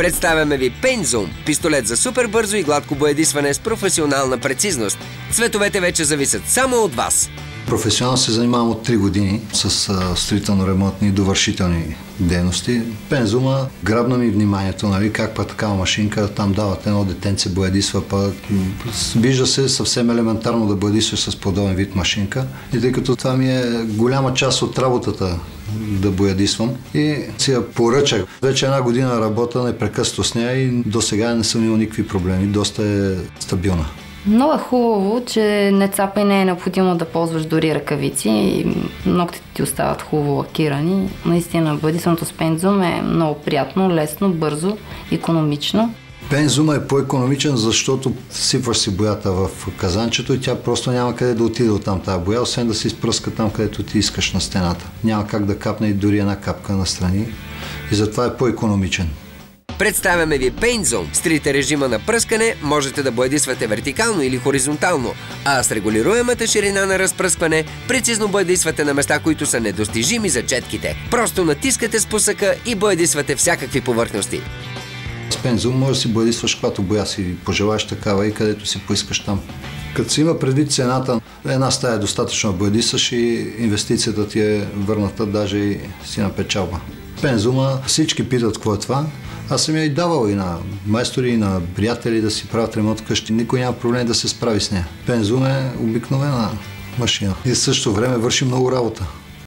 Представяме ви Paint Zoom – пистолет за супер бързо и гладко боядисване с професионална прецизност. Цветовете вече зависят само от вас. Професионално се занимавам от 3 години с строително-ремонтни и довършителни дейности. Пензума грабна ми вниманието, нали, как па такава машинка, там дават едно детенце, боядисва, пък вижда се съвсем елементарно да боядисваш с подобен вид машинка. И тъй като това ми е голяма част от работата да боядисвам и си я поръчах. Вече 1 година работя непрекъснато с нея и до сега не съм имал никакви проблеми, доста е стабилна. Много е хубаво, че не цапа и не е необходимо да ползваш дори ръкавици и ногтите ти остават хубаво лакирани. Наистина, боядисването с Paint Zoom е много приятно, лесно, бързо, икономично. Paint Zoom е по-икономичен, защото сипваш си боята в казанчето и тя просто няма къде да отиде от там тази боя, освен да се изпръска там, където ти искаш на стената. Няма как да капне и дори една капка настрани и затова е по-икономичен. Представяме ви Paint Zoom. С трите режима на пръскане можете да боядисвате вертикално или хоризонтално, а с регулируемата ширина на разпръскване прецизно боядисвате на места, които са недостижими за четките. Просто натискате спусъка и боядисвате всякакви повърхности. С Paint Zoom може да си боядисваш каквато боя си пожелаеш такава и където си поискаш там. Като си има предвид цената, една стая е достатъчно да боядисаш и инвестицията ти е върната, даже и си на печалба. Paint Zoom всички питат какво е това. Аз съм я и давал и на майстори, и на приятели да си правят ремонт къщи. Никой няма проблем да се справи с нея. Paint Zoom е обикновена машина и в същото време върши много работа.